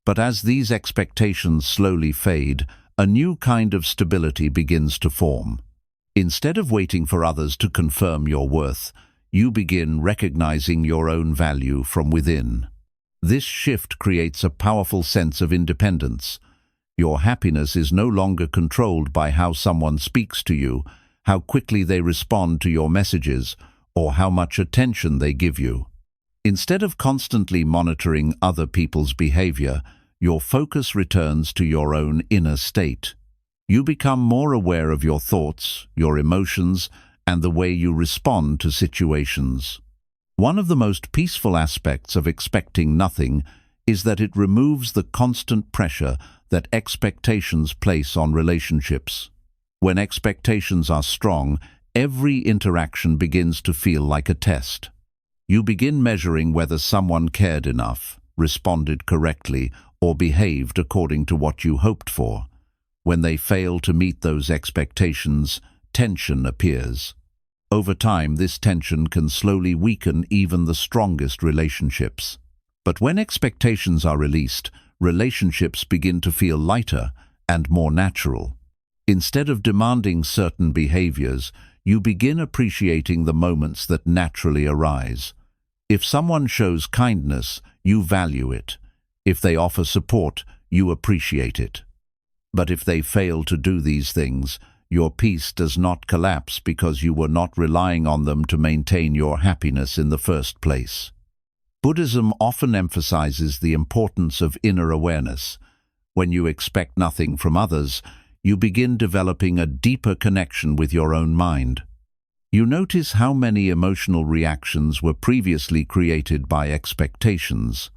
But as these expectations slowly fade, a new kind of stability begins to form. Instead of waiting for others to confirm your worth, you begin recognizing your own value from within. This shift creates a powerful sense of independence. Your happiness is no longer controlled by how someone speaks to you, how quickly they respond to your messages, or how much attention they give you. Instead of constantly monitoring other people's behavior, your focus returns to your own inner state. You become more aware of your thoughts, your emotions, and the way you respond to situations. One of the most peaceful aspects of expecting nothing is that it removes the constant pressure that expectations place on relationships. When expectations are strong, every interaction begins to feel like a test. You begin measuring whether someone cared enough, responded correctly, or behaved according to what you hoped for. When they fail to meet those expectations, tension appears. Over time, this tension can slowly weaken even the strongest relationships. But when expectations are released, relationships begin to feel lighter and more natural. Instead of demanding certain behaviors, you begin appreciating the moments that naturally arise. If someone shows kindness, you value it. If they offer support, you appreciate it. But if they fail to do these things, your peace does not collapse because you were not relying on them to maintain your happiness in the first place. Buddhism often emphasizes the importance of inner awareness. When you expect nothing from others, you begin developing a deeper connection with your own mind. You notice how many emotional reactions were previously created by expectations.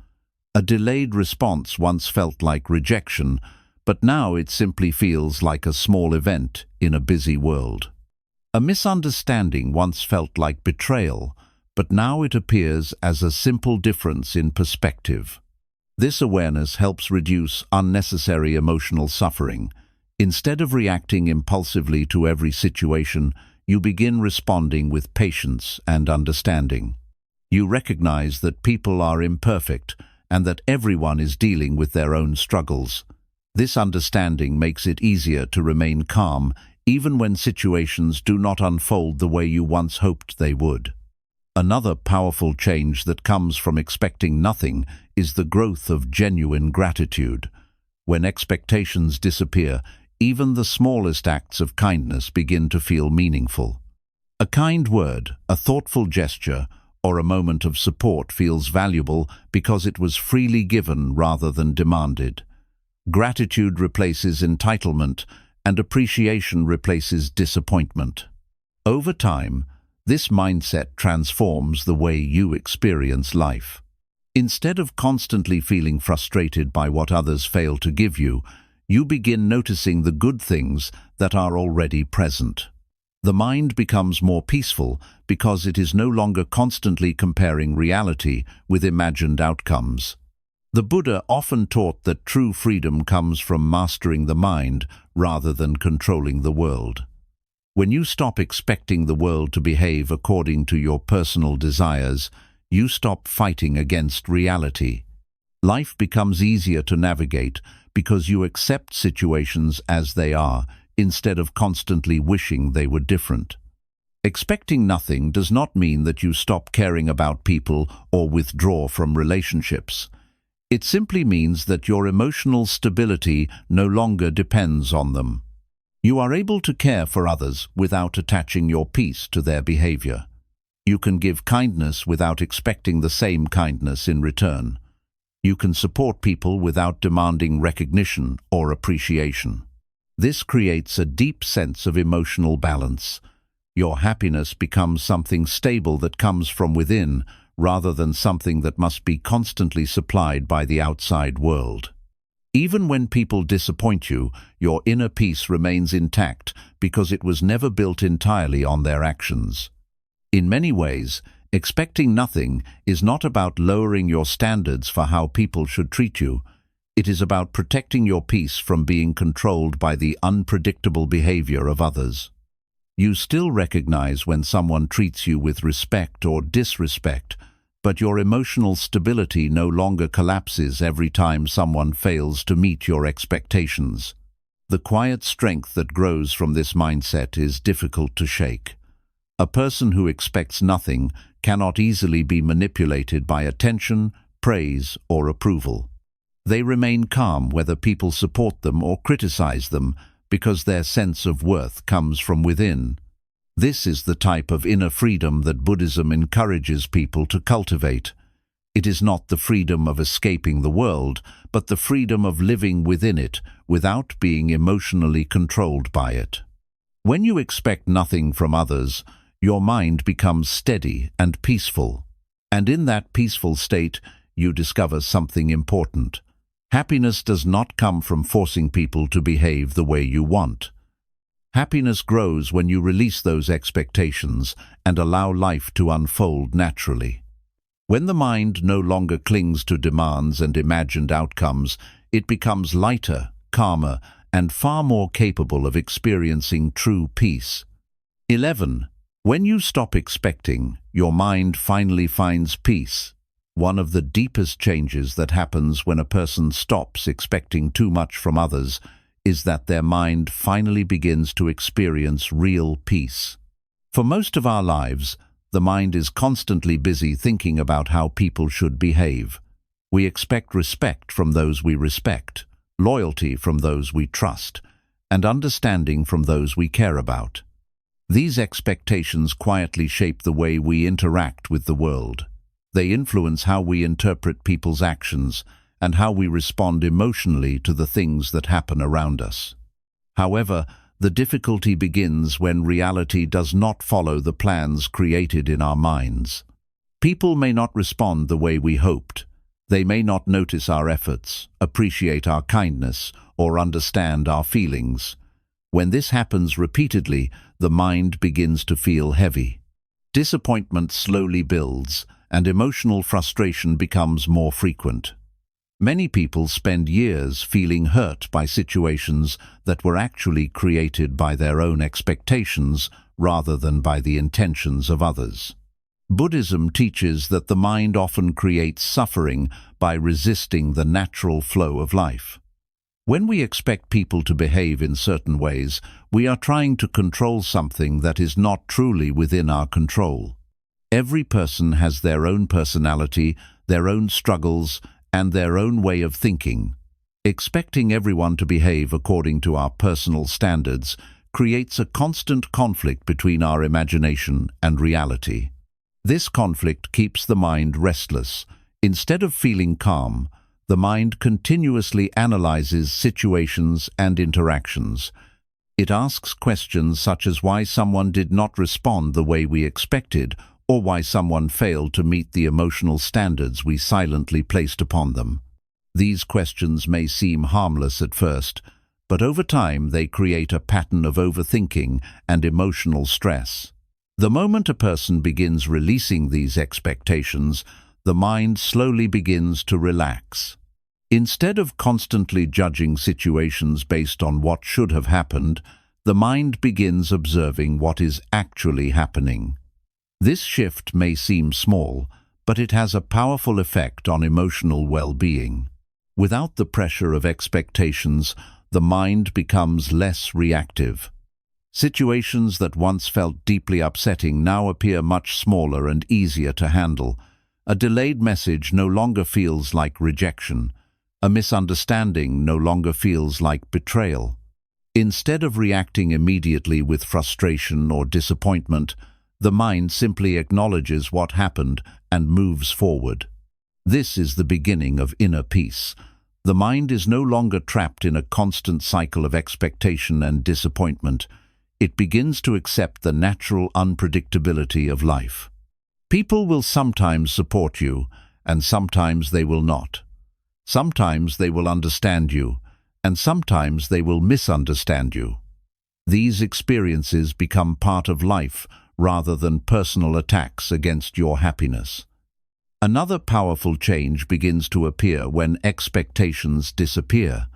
A delayed response once felt like rejection, but now it simply feels like a small event in a busy world. A misunderstanding once felt like betrayal, but now it appears as a simple difference in perspective. This awareness helps reduce unnecessary emotional suffering. Instead of reacting impulsively to every situation, you begin responding with patience and understanding. You recognize that people are imperfect and that everyone is dealing with their own struggles. This understanding makes it easier to remain calm even when situations do not unfold the way you once hoped they would. Another powerful change that comes from expecting nothing is the growth of genuine gratitude. When expectations disappear, even the smallest acts of kindness begin to feel meaningful. A kind word, a thoughtful gesture, or a moment of support feels valuable because it was freely given rather than demanded. Gratitude replaces entitlement, and appreciation replaces disappointment. Over time, this mindset transforms the way you experience life. Instead of constantly feeling frustrated by what others fail to give you, you begin noticing the good things that are already present. The mind becomes more peaceful because it is no longer constantly comparing reality with imagined outcomes. The Buddha often taught that true freedom comes from mastering the mind rather than controlling the world. When you stop expecting the world to behave according to your personal desires, you stop fighting against reality. Life becomes easier to navigate because you accept situations as they are, instead of constantly wishing they were different. Expecting nothing does not mean that you stop caring about people or withdraw from relationships. It simply means that your emotional stability no longer depends on them. You are able to care for others without attaching your peace to their behavior. You can give kindness without expecting the same kindness in return. You can support people without demanding recognition or appreciation. This creates a deep sense of emotional balance. Your happiness becomes something stable that comes from within, rather than something that must be constantly supplied by the outside world. Even when people disappoint you, your inner peace remains intact because it was never built entirely on their actions. In many ways, expecting nothing is not about lowering your standards for how people should treat you. It is about protecting your peace from being controlled by the unpredictable behavior of others. You still recognize when someone treats you with respect or disrespect, but your emotional stability no longer collapses every time someone fails to meet your expectations. The quiet strength that grows from this mindset is difficult to shake. A person who expects nothing cannot easily be manipulated by attention, praise, or approval. They remain calm whether people support them or criticize them because their sense of worth comes from within. This is the type of inner freedom that Buddhism encourages people to cultivate. It is not the freedom of escaping the world, but the freedom of living within it without being emotionally controlled by it. When you expect nothing from others, your mind becomes steady and peaceful. And in that peaceful state, you discover something important. Happiness does not come from forcing people to behave the way you want. Happiness grows when you release those expectations and allow life to unfold naturally. When the mind no longer clings to demands and imagined outcomes, it becomes lighter, calmer, and far more capable of experiencing true peace. 11. When you stop expecting, your mind finally finds peace. One of the deepest changes that happens when a person stops expecting too much from others is that their mind finally begins to experience real peace. For most of our lives, the mind is constantly busy thinking about how people should behave. We expect respect from those we respect, loyalty from those we trust, and understanding from those we care about. These expectations quietly shape the way we interact with the world. They influence how we interpret people's actions and how we respond emotionally to the things that happen around us. However, the difficulty begins when reality does not follow the plans created in our minds. People may not respond the way we hoped. They may not notice our efforts, appreciate our kindness, or understand our feelings. When this happens repeatedly, the mind begins to feel heavy. Disappointment slowly builds, and emotional frustration becomes more frequent. Many people spend years feeling hurt by situations that were actually created by their own expectations rather than by the intentions of others. Buddhism teaches that the mind often creates suffering by resisting the natural flow of life. When we expect people to behave in certain ways, we are trying to control something that is not truly within our control. Every person has their own personality, their own struggles, and their own way of thinking. Expecting everyone to behave according to our personal standards creates a constant conflict between our imagination and reality. This conflict keeps the mind restless. Instead of feeling calm, the mind continuously analyzes situations and interactions. It asks questions such as why someone did not respond the way we expected, or why someone failed to meet the emotional standards we silently placed upon them. These questions may seem harmless at first, but over time they create a pattern of overthinking and emotional stress. The moment a person begins releasing these expectations, the mind slowly begins to relax. Instead of constantly judging situations based on what should have happened, the mind begins observing what is actually happening. This shift may seem small, but it has a powerful effect on emotional well-being. Without the pressure of expectations, the mind becomes less reactive. Situations that once felt deeply upsetting now appear much smaller and easier to handle. A delayed message no longer feels like rejection. A misunderstanding no longer feels like betrayal. Instead of reacting immediately with frustration or disappointment, the mind simply acknowledges what happened and moves forward. This is the beginning of inner peace. The mind is no longer trapped in a constant cycle of expectation and disappointment. It begins to accept the natural unpredictability of life. People will sometimes support you, and sometimes they will not. Sometimes they will understand you, and sometimes they will misunderstand you. These experiences become part of life rather than personal attacks against your happiness. Another powerful change begins to appear when expectations disappear.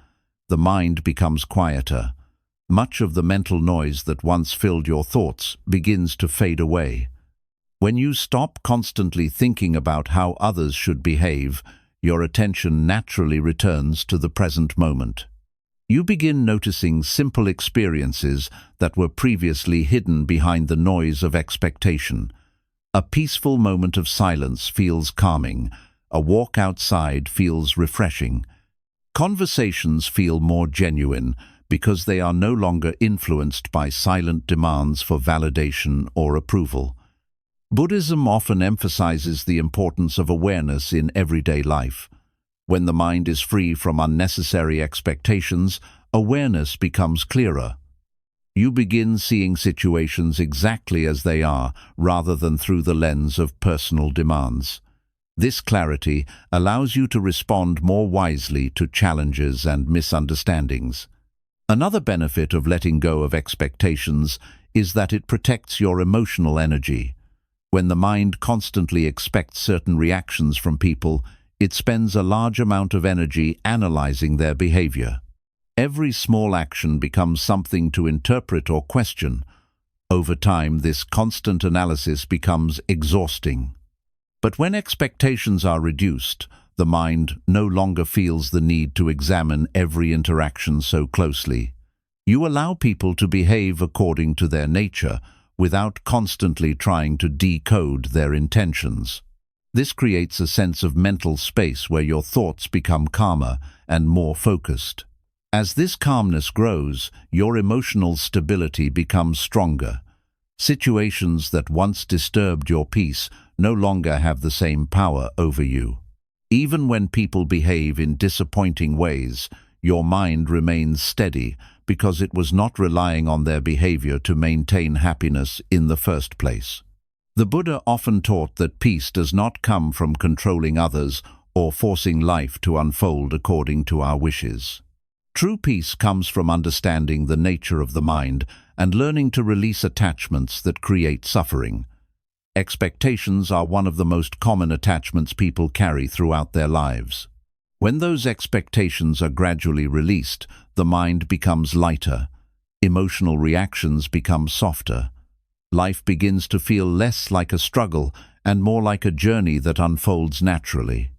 The mind becomes quieter. Much of the mental noise that once filled your thoughts begins to fade away. When you stop constantly thinking about how others should behave, your attention naturally returns to the present moment. You begin noticing simple experiences that were previously hidden behind the noise of expectation. A peaceful moment of silence feels calming. A walk outside feels refreshing. Conversations feel more genuine because they are no longer influenced by silent demands for validation or approval. Buddhism often emphasizes the importance of awareness in everyday life. When the mind is free from unnecessary expectations, awareness becomes clearer. You begin seeing situations exactly as they are, rather than through the lens of personal demands. This clarity allows you to respond more wisely to challenges and misunderstandings. Another benefit of letting go of expectations is that it protects your emotional energy. When the mind constantly expects certain reactions from people, it spends a large amount of energy analyzing their behavior. Every small action becomes something to interpret or question. Over time, this constant analysis becomes exhausting. But when expectations are reduced, the mind no longer feels the need to examine every interaction so closely. You allow people to behave according to their nature, without constantly trying to decode their intentions. This creates a sense of mental space where your thoughts become calmer and more focused. As this calmness grows, your emotional stability becomes stronger. Situations that once disturbed your peace no longer have the same power over you. Even when people behave in disappointing ways, your mind remains steady because it was not relying on their behavior to maintain happiness in the first place. The Buddha often taught that peace does not come from controlling others or forcing life to unfold according to our wishes. True peace comes from understanding the nature of the mind and learning to release attachments that create suffering. Expectations are one of the most common attachments people carry throughout their lives. When those expectations are gradually released, the mind becomes lighter. Emotional reactions become softer. Life begins to feel less like a struggle and more like a journey that unfolds naturally.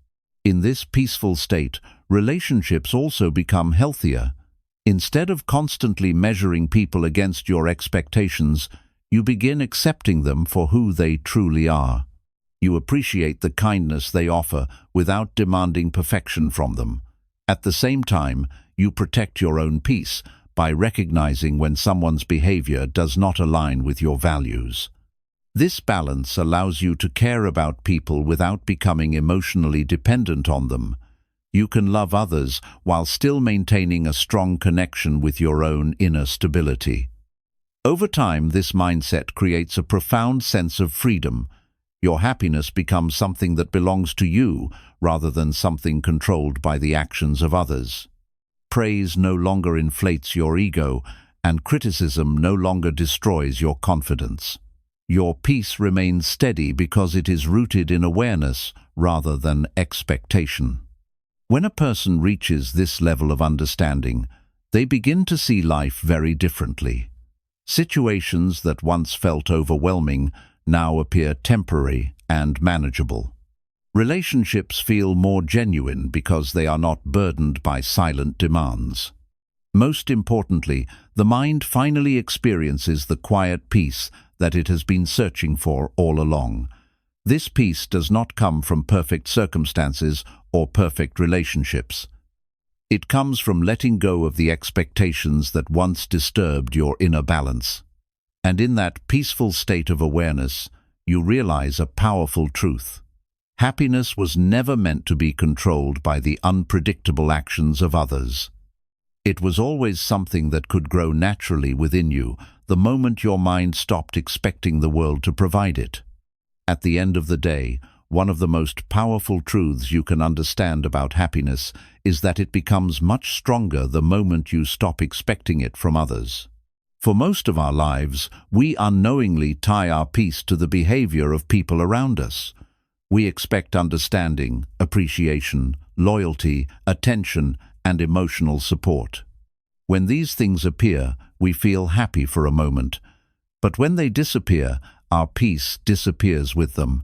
In this peaceful state, relationships also become healthier. Instead of constantly measuring people against your expectations, you begin accepting them for who they truly are. You appreciate the kindness they offer without demanding perfection from them. At the same time, you protect your own peace by recognizing when someone's behavior does not align with your values. This balance allows you to care about people without becoming emotionally dependent on them. You can love others while still maintaining a strong connection with your own inner stability. Over time, this mindset creates a profound sense of freedom. Your happiness becomes something that belongs to you rather than something controlled by the actions of others. Praise no longer inflates your ego, and criticism no longer destroys your confidence. Your peace remains steady because it is rooted in awareness rather than expectation. When a person reaches this level of understanding, they begin to see life very differently. Situations that once felt overwhelming now appear temporary and manageable. Relationships feel more genuine because they are not burdened by silent demands. Most importantly, the mind finally experiences the quiet peace that it has been searching for all along. This peace does not come from perfect circumstances or perfect relationships. It comes from letting go of the expectations that once disturbed your inner balance. And in that peaceful state of awareness, you realize a powerful truth. Happiness was never meant to be controlled by the unpredictable actions of others. It was always something that could grow naturally within you the moment your mind stopped expecting the world to provide it. At the end of the day, one of the most powerful truths you can understand about happiness is that it becomes much stronger the moment you stop expecting it from others. For most of our lives, we unknowingly tie our peace to the behavior of people around us. We expect understanding, appreciation, loyalty, attention, and emotional support. When these things appear, we feel happy for a moment, but when they disappear, our peace disappears with them.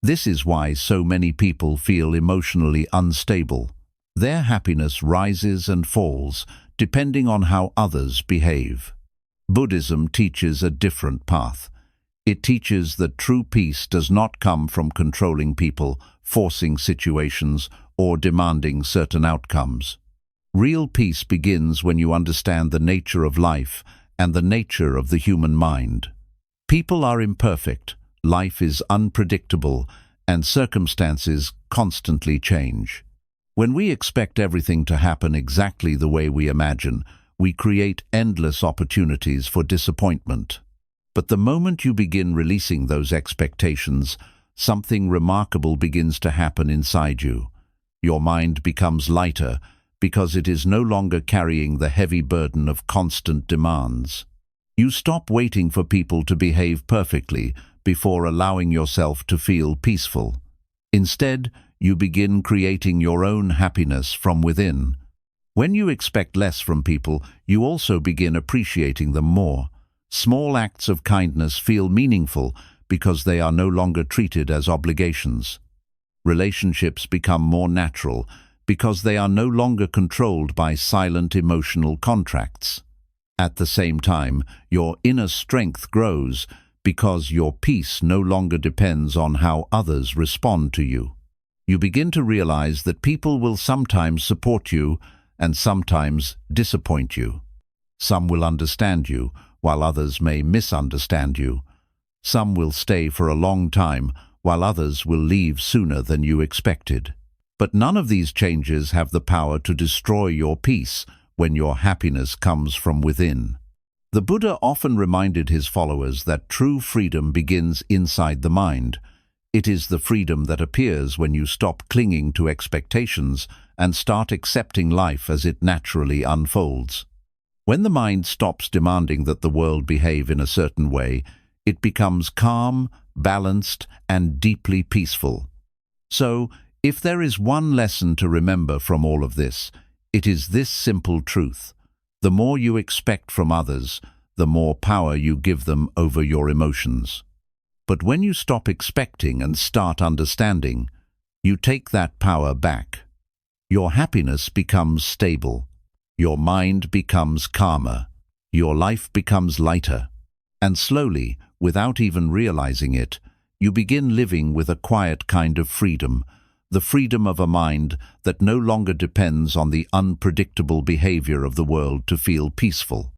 This is why so many people feel emotionally unstable. Their happiness rises and falls depending on how others behave. Buddhism teaches a different path. It teaches that true peace does not come from controlling people, forcing situations, or demanding certain outcomes. Real peace begins when you understand the nature of life and the nature of the human mind. People are imperfect, life is unpredictable, and circumstances constantly change. When we expect everything to happen exactly the way we imagine, we create endless opportunities for disappointment. But the moment you begin releasing those expectations, something remarkable begins to happen inside you. Your mind becomes lighter because it is no longer carrying the heavy burden of constant demands. You stop waiting for people to behave perfectly before allowing yourself to feel peaceful. Instead, you begin creating your own happiness from within. When you expect less from people, you also begin appreciating them more. Small acts of kindness feel meaningful because they are no longer treated as obligations. Relationships become more natural because they are no longer controlled by silent emotional contracts. At the same time, your inner strength grows because your peace no longer depends on how others respond to you. You begin to realize that people will sometimes support you and sometimes disappoint you. Some will understand you, while others may misunderstand you. Some will stay for a long time, while others will leave sooner than you expected. But none of these changes have the power to destroy your peace when your happiness comes from within. The Buddha often reminded his followers that true freedom begins inside the mind. It is the freedom that appears when you stop clinging to expectations and start accepting life as it naturally unfolds. When the mind stops demanding that the world behave in a certain way, it becomes calm, balanced, and deeply peaceful. So, if there is one lesson to remember from all of this, it is this simple truth. The more you expect from others, the more power you give them over your emotions. But when you stop expecting and start understanding, you take that power back. Your happiness becomes stable. Your mind becomes calmer. Your life becomes lighter. And slowly, without even realizing it, you begin living with a quiet kind of freedom, the freedom of a mind that no longer depends on the unpredictable behavior of the world to feel peaceful.